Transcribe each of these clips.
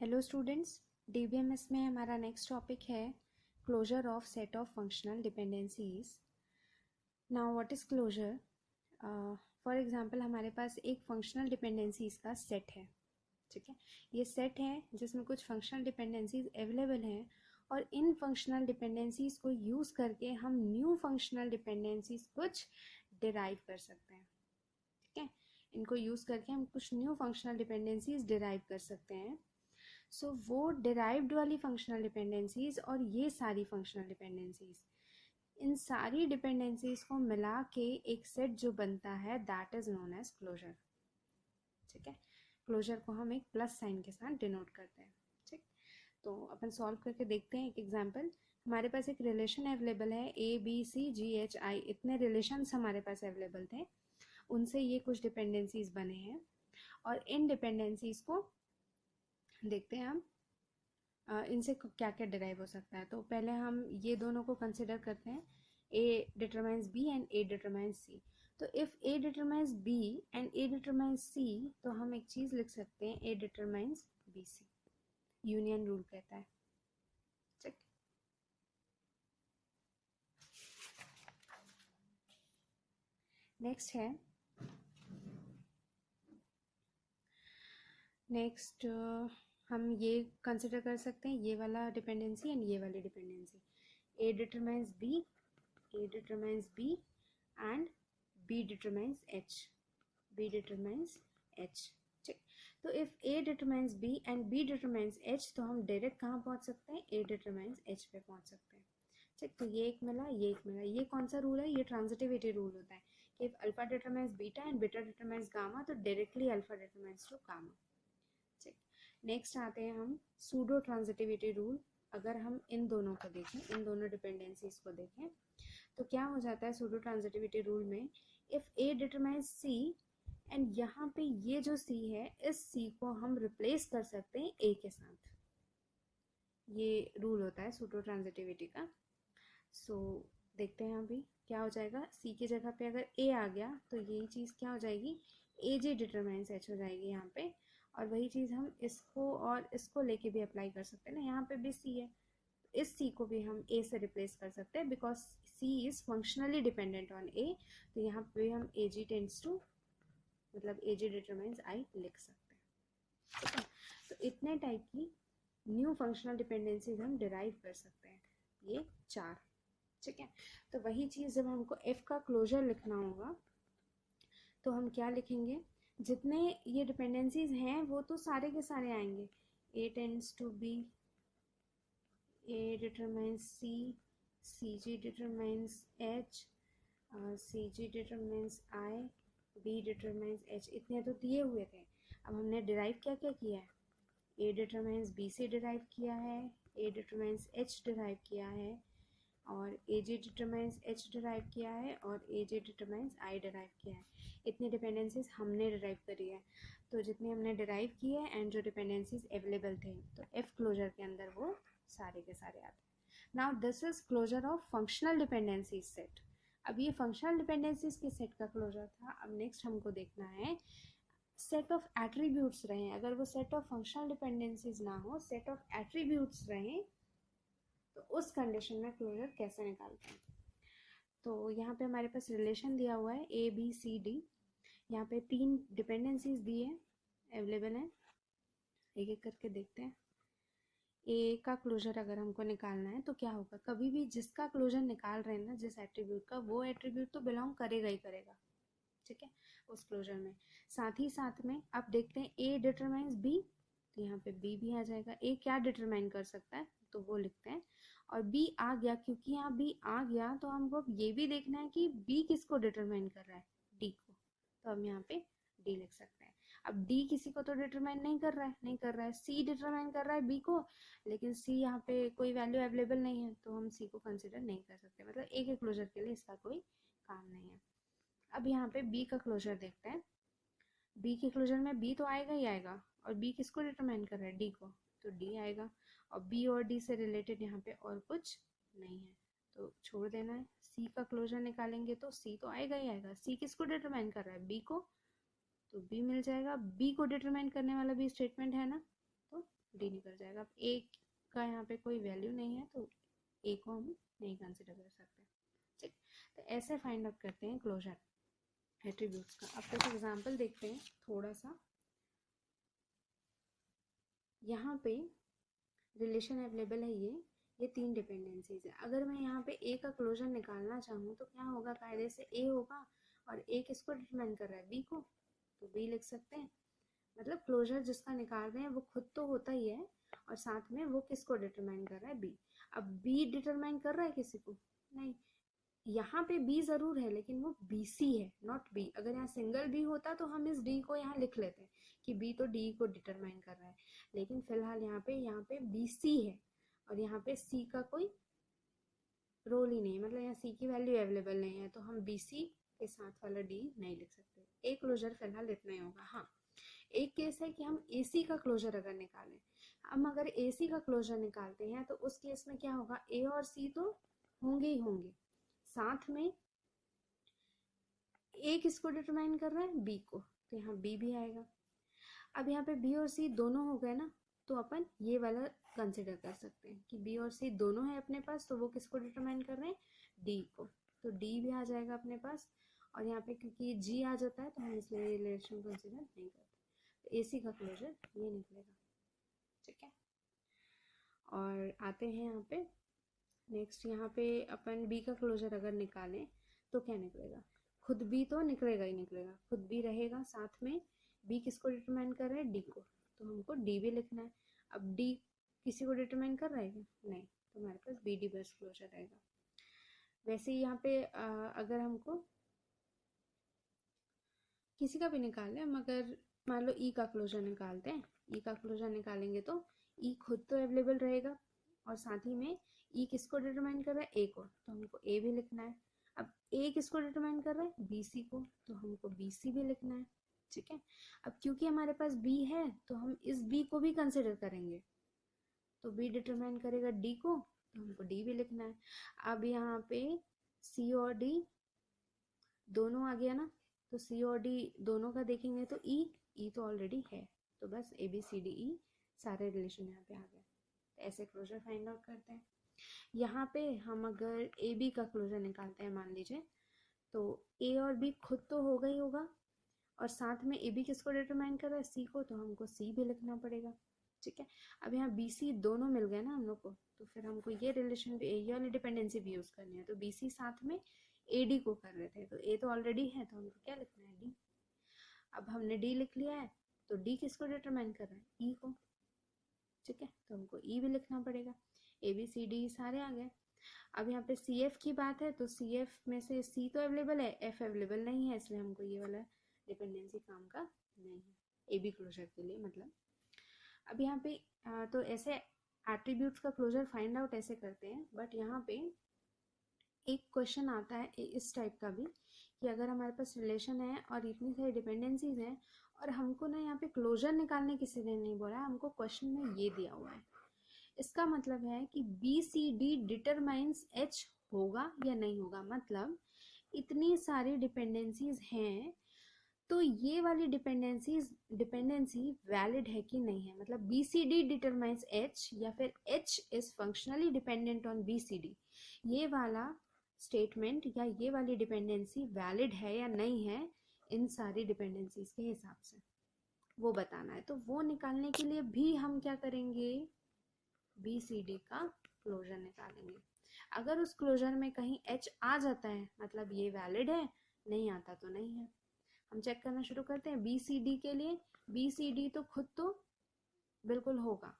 Hello students, DBMS में हमारा next topic है closure of set of functional dependencies. Now what is closure? For example हमारे पास एक फंक्शनल डिपेंडेंसीज का सेट है, ठीक है। ये सेट है जिसमें कुछ फंक्शनल डिपेंडेंसीज अवेलेबल हैं और इन फंक्शनल डिपेंडेंसीज को यूज़ करके हम न्यू फंक्शनल डिपेंडेंसीज कुछ डिराइव कर सकते हैं, ठीक है। इनको यूज़ करके हम कुछ न्यू फंक्शनल डिपेंडेंसीज डिराइव कर सकते हैं। सो वो डिराइव्ड वाली फंक्शनल डिपेंडेंसीज और ये सारी फंक्शनल डिपेंडेंसीज, इन सारी डिपेंडेंसीज को मिला के एक सेट जो बनता है that is known as closure, ठीक है। क्लोजर को हम एक प्लस साइन के साथ डिनोट करते हैं, ठीक। तो अपन सॉल्व करके देखते हैं एक एग्जांपल। हमारे पास एक रिलेशन अवेलेबल है ABCGHI, इतने रिलेशंस हमारे पास अवेलेबल थे, उनसे ये कुछ डिपेंडेंसीज बने हैं और इन डिपेंडेंसीज को देखते हैं हम इनसे क्या क्या डिराइव हो सकता है। तो पहले हम ये दोनों को कंसिडर करते हैं, A determines B and A determines C। तो if A determines B and A determines C, तो हम एक चीज़ लिख सकते हैं A determines BC, union rule कहता है, ठीक। नेक्स्ट है, नेक्स्ट हम ये कंसिडर कर सकते हैं ये वाला डिपेंडेंसी एंड ये वाली dependency. A determines B, A determines B and B determines H, B determines H, ठीक। तो if A determines B and B determines H, तो हम डायरेक्ट कहाँ पहुँच सकते हैं? A डिटरमाइंस H पे पहुँच सकते हैं, ठीक। तो ये एक मिला, ये एक मिला। ये कौन सा रूल है? ये ट्रांजिटिविटी रूल होता है कि if alpha determines beta and beta determines gamma, तो directly alpha determines to gamma, ठीक। नेक्स्ट आते हैं हम सूडो ट्रांजिटिविटी रूल। अगर हम इन दोनों को देखें, इन दोनों डिपेंडेंसीज को देखें, तो क्या हो जाता है सूडो ट्रांजिटिविटी रूल में? If A determines C and यहाँ पे ये जो C है, इस C को हम रिप्लेस कर सकते हैं A के साथ। ये रूल होता है सूडो ट्रांजिटिविटी का। सो देखते हैं अभी क्या हो जाएगा। C की जगह पे अगर A आ गया तो यही चीज़ क्या हो जाएगी? AJ डिटरमाइंस H हो जाएगी यहाँ पे। और वही चीज़ हम इसको और इसको लेके भी अप्लाई कर सकते हैं ना, यहाँ पे भी C है, इस C को भी हम A से रिप्लेस कर सकते हैं because C is functionally dependent on A। तो यहाँ पे हम AG टेंड्स टू, मतलब AG डिटरमाइंस I लिख सकते हैं, ठीक है। तो इतने टाइप की न्यू फंक्शनल डिपेंडेंसीज हम डिराइव कर सकते हैं, ये 4, ठीक है। तो वही चीज़ जब हमको F का क्लोजर लिखना होगा तो हम क्या लिखेंगे? जितने ये डिपेंडेंसीज हैं वो तो सारे के सारे आएंगे। A tends to B, A determines C, CG determines H, CG determines I, B determines H। इतने तो दिए हुए थे। अब हमने डिराइव क्या क्या किया है? A determines B से डिराइव किया है, A determines H डिराइव किया है, और AJ determines H डिराइव किया है, और AJ determines I डिराइव किया है। इतनी डिपेंडेंसीज हमने डिराइव करी है। तो जितने हमने डिराइव किए हैं एंड जो डिपेंडेंसीज अवेलेबल थे, तो F क्लोजर के अंदर वो सारे के सारे आते हैं। Now this is closure of functional dependencies set. अब ये फंक्शनल डिपेंडेंसीज के सेट का क्लोजर था। अब नेक्स्ट हमको देखना है सेट ऑफ एट्रीब्यूट्स रहें। अगर वो सेट ऑफ फंक्शनल डिपेंडेंसीज ना हो, सेट ऑफ एट्रीब्यूट्स रहें, तो उस कंडीशन में क्लोजर कैसे निकालते हैं? तो यहाँ पे हमारे पास रिलेशन दिया हुआ है ABCD। यहाँ पे 3 डिपेंडेंसीज दिए अवेलेबल हैं, एक एक करके देखते हैं। ए का क्लोजर अगर हमको निकालना है तो क्या होगा? कभी भी जिसका क्लोजर निकाल रहे हैं ना, जिस एट्रीब्यूट का, वो एट्रीब्यूट तो बिलोंग करेगा ही करेगा, ठीक है, उस क्लोजर में। साथ ही साथ में अब देखते हैं A डिटरमाइंस B, तो यहाँ पे B भी आ जाएगा। A क्या डिटरमाइन कर सकता है, तो वो लिखते हैं। और B आ गया, क्योंकि यहाँ B आ गया तो हमको अब ये भी देखना है कि B किसको डिटरमाइन कर रहा है? D को। तो हम यहाँ पे D लिख सकते हैं। अब D किसी को तो डिटरमाइन नहीं कर रहा है, नहीं कर रहा है। C डिटरमाइन कर रहा है B को, लेकिन C यहाँ पे कोई वैल्यू अवेलेबल नहीं है, तो हम C को कंसिडर नहीं कर सकते। मतलब एक एक क्लोजर के लिए इसका कोई काम नहीं है। अब यहाँ पे B का क्लोजर देखते हैं। B के क्लोजर में B तो आएगा ही आएगा, और B किसको डिटरमाइन कर रहा है? D को, तो D आएगा। और B और D से रिलेटेड यहाँ पे और कुछ नहीं है, तो छोड़ देना है। C का क्लोजर निकालेंगे तो C तो आएगा ही आएगा। C किसको डिटरमाइन कर रहा है? B को, तो B मिल जाएगा। B को डिटरमाइन करने वाला भी स्टेटमेंट है ना, तो डी निकल जाएगा। अब ए का यहाँ पे कोई वैल्यू नहीं है तो ए को हम नहीं कंसिडर कर सकते। ठीक, तो ऐसे फाइंड आउट करते हैं क्लोजर एट्रीब्यूट्स का। अब कुछ एग्जांपल देखते हैं थोड़ा सा। यहाँ पे रिलेशन अवेलेबल है, ये 3 डिपेंडेंसीज है। अगर मैं यहाँ पे ए का क्लोजर निकालना चाहूँ तो क्या होगा, कायदे से ए होगा और ए किसको डिटरमाइन कर रहा है, बी को, तो बी लिख सकते हैं। मतलब क्लोजर जिसका निकाल रहे हैं वो खुद तो होता ही है और साथ में वो किसको डिटरमाइन कर रहा है, बी। अब बी डिटरमाइन कर रहा है किसी को नहीं, यहाँ पे बी जरूर है लेकिन वो बी सी है, नॉट बी। अगर यहाँ सिंगल बी होता तो हम इस डी को यहाँ लिख लेते कि बी तो डी को डिटरमाइन कर रहा है, लेकिन फिलहाल यहाँ पे बी सी है और यहाँ पे सी का कोई रोल ही नहीं, मतलब यहाँ सी की वैल्यू अवेलेबल नहीं है, तो हम बी सी के साथ वाला डी नहीं लिख सकते। एक क्लोजर फिलहाल इतना ही होगा। हाँ, एक केस है कि हम ए सी का क्लोजर अगर निकालें, हम अगर ए सी का क्लोजर निकालते हैं तो उस केस में क्या होगा, ए और सी तो होंगे ही होंगे, साथ में ए किसको डिटरमाइन कर रहा है, बी को, तो यहाँ बी भी आएगा। अब यहाँ पे बी और सी दोनों हो गए ना, तो अपन ये वाला कंसिडर कर सकते हैं कि बी और सी दोनों है अपने पास, तो वो किसको डिटरमाइन कर रहे हैं, डी को, तो डी भी आ जाएगा अपने पास। और यहाँ पे क्योंकि जी आ जाता है तो हम इसलिए रिलेशन कंसिडर नहीं करते, तो ए सी का क्लोजर ये निकलेगा। ठीक है, और आते हैं यहाँ पे नेक्स्ट। यहाँ पे अपन बी का क्लोजर अगर निकालें तो क्या निकलेगा, खुद बी तो निकलेगा ही निकलेगा, खुद बी रहेगा, साथ में बी किसको डिटरमाइन कर रहा है, डी को, तो हमको डी भी लिखना है। अब डी किसी को डिटरमाइन कर रहा है क्या, नहीं, तो हमारे पास बी डी बेस्ट क्लोजर रहेगा। वैसे ही यहाँ पे अगर हमको किसी का भी निकाल लें, हम अगर मान लो ई का क्लोजर निकालते हैं, ई का क्लोजर निकालेंगे तो ई खुद तो अवेलेबल रहेगा और साथ ही में ई किसको डिटरमाइन कर रहा है, ए को, तो हमको ए भी लिखना है। अब ए किसको डिटरमाइन कर रहा है, बी सी को, तो हमको बी सी भी लिखना है। ठीक है, अब क्योंकि हमारे पास बी है तो हम इस बी को भी कंसिडर करेंगे, तो बी डिटरमाइन करेगा डी को, तो हमको डी भी लिखना है। अब यहाँ पे सी और डी दोनों आ गया ना, तो सी और डी दोनों का देखेंगे तो ई तो ऑलरेडी है, तो बस A B C D E सारे रिलेशन यहाँ पे आ गए। तो ऐसे क्लोजर फाइंड आउट करते हैं। यहाँ पे हम अगर ए बी का क्लोजर निकालते हैं मान लीजिए, तो ए और बी खुद तो होगा ही होगा और साथ में ए बी किसको डिटरमाइन कर रहा है, सी को, तो हमको सी भी लिखना पड़ेगा। ठीक है, अब यहाँ बी सी दोनों मिल गए ना हम लोग को, तो फिर हमको ये रिलेशन भी, ये वाली डिपेंडेंसी भी यूज करनी है। तो बी सी साथ में ए डी को कर रहे थे, तो ए तो ऑलरेडी है तो हमको क्या लिखना है, डी। अब हमने डी लिख लिया है तो डी किसको डिटरमाइन कर रहा है, ई को। ठीक है, तो हमको ई भी लिखना पड़ेगा। ए बी सी डी सारे आ गए। अब यहाँ पे सी एफ की बात है तो सी एफ में से सी तो अवेलेबल है, एफ अवेलेबल नहीं है, इसलिए हमको ये वाला डिपेंडेंसी काम का नहीं है ए बी क्लोजर के लिए। मतलब अब यहाँ पे तो ऐसे एट्रीब्यूट्स का क्लोजर फाइंड आउट ऐसे करते हैं, बट यहाँ पे एक क्वेश्चन आता है इस टाइप का भी कि अगर हमारे पास रिलेशन है और इतनी सारी डिपेंडेंसीज हैं और हमको ना यहाँ पे क्लोजर निकालने किसी ने नहीं बोला, हमको क्वेश्चन में ये दिया हुआ है, इसका मतलब है कि B C D determines H होगा या नहीं होगा। मतलब इतनी सारी डिपेंडेंसीज हैं तो ये वाली डिपेंडेंसी वैलिड है कि नहीं है, मतलब B C D determines H या फिर H is functionally dependent on B C D, ये वाला स्टेटमेंट या ये वाली डिपेंडेंसी वैलिड है या नहीं है इन सारी डिपेंडेंसीज के हिसाब से, वो बताना है। तो वो निकालने के लिए भी हम क्या करेंगे, बी सी डी का क्लोजर निकालेंगे। अगर उस क्लोजर में कहीं एच आ जाता है मतलब ये वैलिड है, नहीं आता तो नहीं है। हम चेक करना शुरू करते हैं बी सी डी के लिए। बी सी डी तो खुद तो बिल्कुल होगा,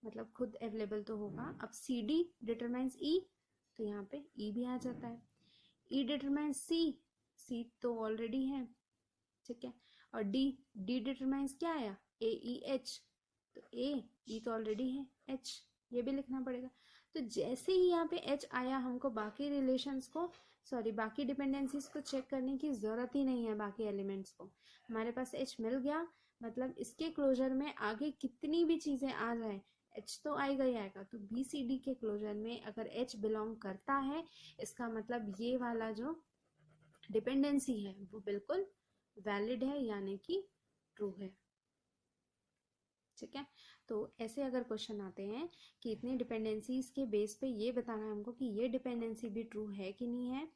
मतलब खुद अवेलेबल तो होगा। अब सी डी डिटरमाइंस ई, तो यहाँ पे ई भी आ जाता है। ई डिटरमाइंस सी, सी तो ऑलरेडी है। ठीक है, और डी डिटरमाइंस क्या आया, ए ई एच, तो ई तो ऑलरेडी है, एच ये भी लिखना पड़ेगा। तो जैसे ही यहाँ पे एच आया, हमको बाकी रिलेशंस को बाकी डिपेंडेंसीज को चेक करने की ज़रूरत ही नहीं है। बाकी एलिमेंट्स को हमारे पास एच मिल गया, मतलब इसके क्लोजर में आगे कितनी भी चीज़ें आ जाए एच तो आएगा ही आएगा। तो बी सी डी के क्लोजर में अगर एच बिलोंग करता है, इसका मतलब ये वाला जो डिपेंडेंसी है वो बिल्कुल वैलिड है, यानी कि ट्रू है। ठीक है। तो ऐसे अगर क्वेश्चन आते हैं कि इतनी डिपेंडेंसीज के बेस पे ये बताना है हमको कि ये डिपेंडेंसी भी ट्रू है कि नहीं है,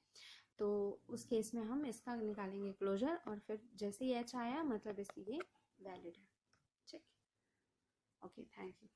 तो उस केस में हम इसका निकालेंगे क्लोजर, और फिर जैसे ही एच आया मतलब इसलिए वैलिड है। ठीक, ओके, थैंक यू।